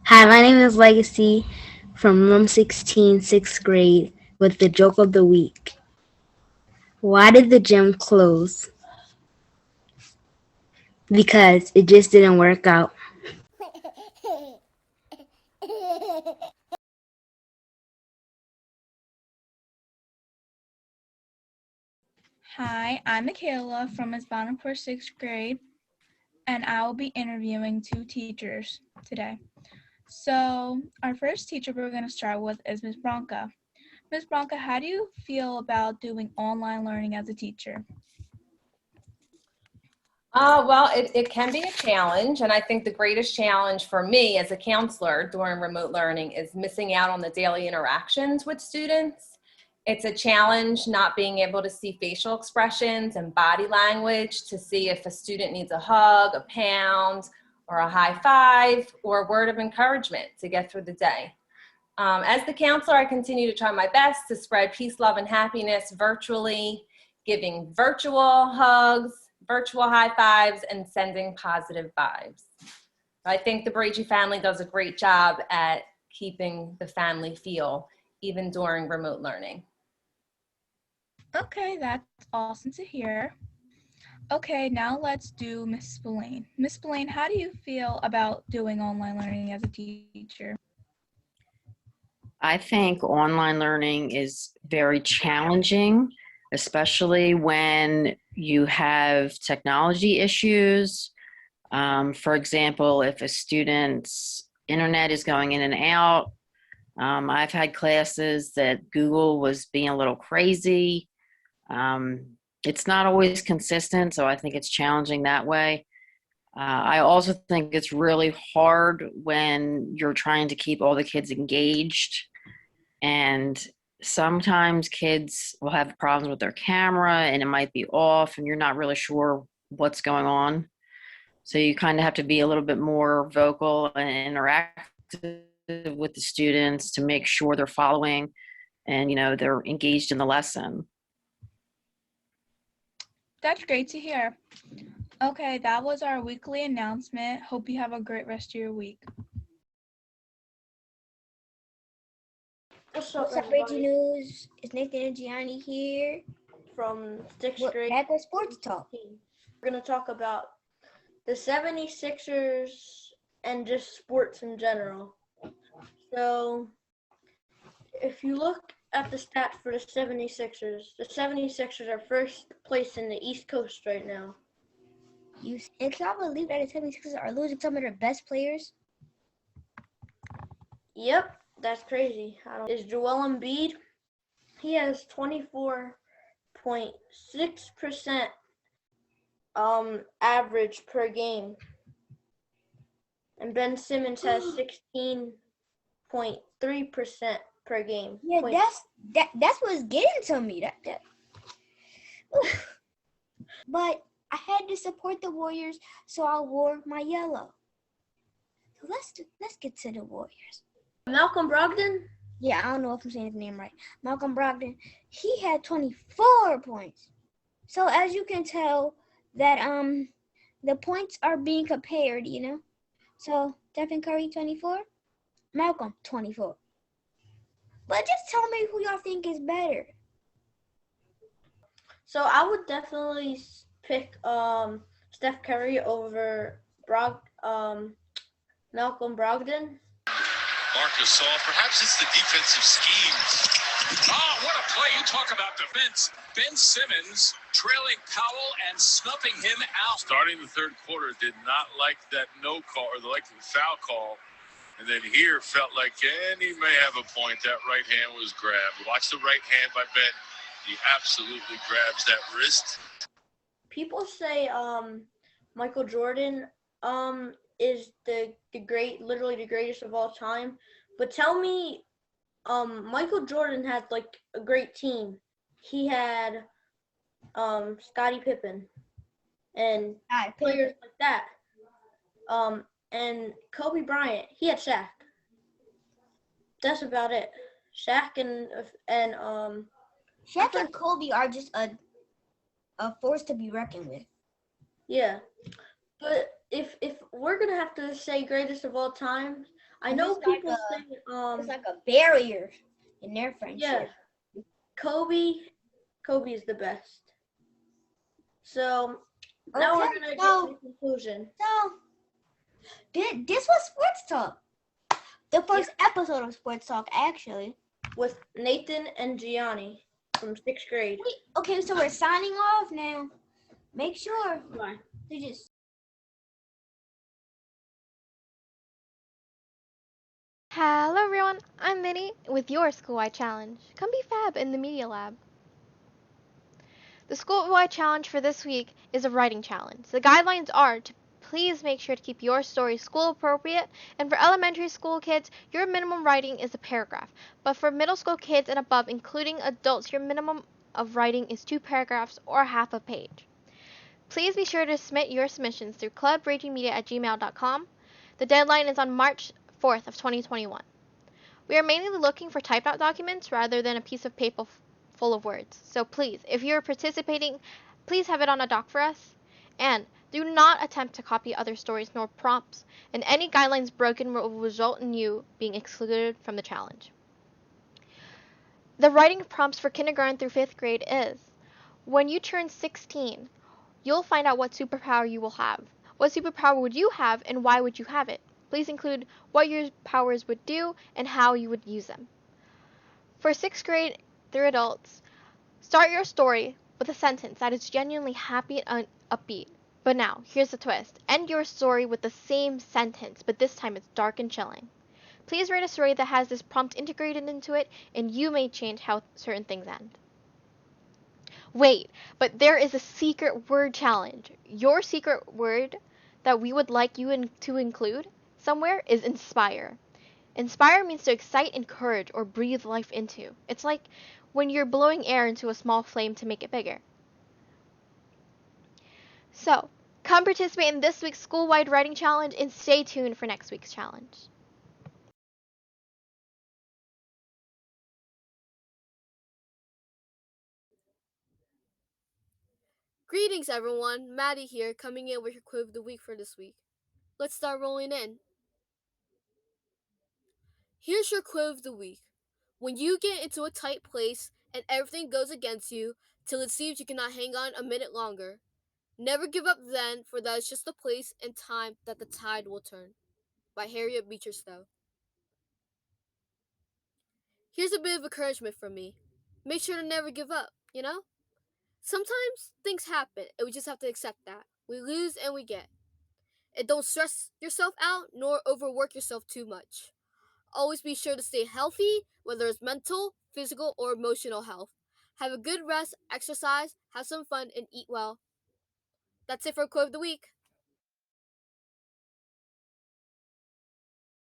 Hi, my name is Legacy from room 16, sixth grade, with the joke of the week. Why did the gym close? Because it just didn't work out. Hi, I'm Michaela from Miss Bonampur 6th grade, and I will be interviewing two teachers today. So, our first teacher we're going to start with is Miss Bronca. Miss Bronca, how do you feel about doing online learning as a teacher? Well, it can be a challenge, and I think the greatest challenge for me as a counselor during remote learning is missing out on the daily interactions with students. It's a challenge not being able to see facial expressions and body language to see if a student needs a hug, a pound, or a high five, or a word of encouragement to get through the day. As the counselor, I continue to try my best to spread peace, love, and happiness virtually, giving virtual hugs, virtual high fives, and sending positive vibes. I think the Bregy family does a great job at keeping the family feel even during remote learning. Okay, that's awesome to hear. Okay, now let's do Miss Spillane. Miss Spillane, how do you feel about doing online learning as a teacher? I think online learning is very challenging, especially when you have technology issues. For example, if a student's internet is going in and out, I've had classes that Google was being a little crazy. It's not always consistent, so I think it's challenging that way. I also think it's really hard when you're trying to keep all the kids engaged, and sometimes kids will have problems with their camera and it might be off and you're not really sure what's going on. So you kind of have to be a little bit more vocal and interactive with the students to make sure they're following and they're engaged in the lesson. That's great to hear. Okay, that was our weekly announcement. Hope you have a great rest of your week. What's up, Bregy everybody? News? It's Nathan and Gianni here. From sixth grade. Back with Sports Talk. We're going to talk about the 76ers and just sports in general. So, if you look at the stats for the 76ers are first place in the East Coast right now. And can I believe that the 76ers are losing some of their best players? Yep, that's crazy. Is Joel Embiid? He has 24.6% average per game. And Ben Simmons has 16.3% per game. Yeah, that's what's getting to me. But I had to support the Warriors, so I wore my yellow. So let's get to the Warriors. Malcolm Brogdon? Yeah, I don't know if I'm saying his name right. Malcolm Brogdon. He had 24 points. So as you can tell, that the points are being compared, So Stephen Curry 24, Malcolm 24. But just tell me who y'all think is better. So I would definitely pick Steph Curry over Malcolm Brogdon. Marcus Saul, perhaps it's the defensive schemes. Oh, what a play. You talk about defense. Ben Simmons trailing Powell and snuffing him out. Starting the third quarter, did not like that no call or the foul call. And then here felt like, and he may have a point. That right hand was grabbed. Watch the right hand by Ben. He absolutely grabs that wrist. People say Michael Jordan is literally the greatest of all time. But tell me, Michael Jordan had like a great team. He had Scottie Pippen and players like that. And Kobe Bryant, he had Shaq. That's about it. Shaq and Shaq and Kobe are just a force to be reckoned with. Yeah. But if we're gonna have to say greatest of all time, I And know it's like people say it's like a barrier in their yeah, friendship. Kobe Kobe is the best. So now we're Okay, gonna get to so the conclusion this was sports talk. The first episode of sports talk, actually. with Nathan and Gianni from 6th grade. Okay, so we're signing off now. Make sure Bye. to just Hello everyone, I'm Minnie with your school-wide challenge. Come be fab in the media lab. The school-wide challenge for this week is a writing challenge. The guidelines are to please make sure to keep your story school appropriate, and for elementary school kids, your minimum writing is a paragraph. But for middle school kids and above, including adults, your minimum of writing is 2 paragraphs or half a page. Please be sure to submit your submissions through clubbreakymedia@gmail.com. The deadline is on March 4th of 2021. We are mainly looking for typed out documents rather than a piece of paper full of words. So please, if you're participating, please have it on a doc for us. And do not attempt to copy other stories nor prompts, and any guidelines broken will result in you being excluded from the challenge. The writing prompts for kindergarten through 5th grade is: when you turn 16, you'll find out what superpower you will have. What superpower would you have and why would you have it? Please include what your powers would do and how you would use them. For 6th grade through adults, start your story with a sentence that is genuinely happy and upbeat. But now, here's the twist. End your story with the same sentence, but this time it's dark and chilling. Please write a story that has this prompt integrated into it, and you may change how certain things end. Wait, but there is a secret word challenge. Your secret word that we would like you to include somewhere is inspire. Inspire means to excite, encourage, or breathe life into. It's like when you're blowing air into a small flame to make it bigger. So, come participate in this week's school-wide writing challenge and stay tuned for next week's challenge. Greetings, everyone. Maddie here, coming in with your quote of the week for this week. Let's start rolling in. Here's your quote of the week. When you get into a tight place and everything goes against you till it seems you cannot hang on a minute longer, never give up then, for that is just the place and time that the tide will turn. By Harriet Beecher Stowe. Here's a bit of encouragement from me. Make sure to never give up, you know? Sometimes things happen and we just have to accept that. We lose and we get. And don't stress yourself out nor overwork yourself too much. Always be sure to stay healthy, whether it's mental, physical, or emotional health. Have a good rest, exercise, have some fun, and eat well. That's it for Quote of the Week.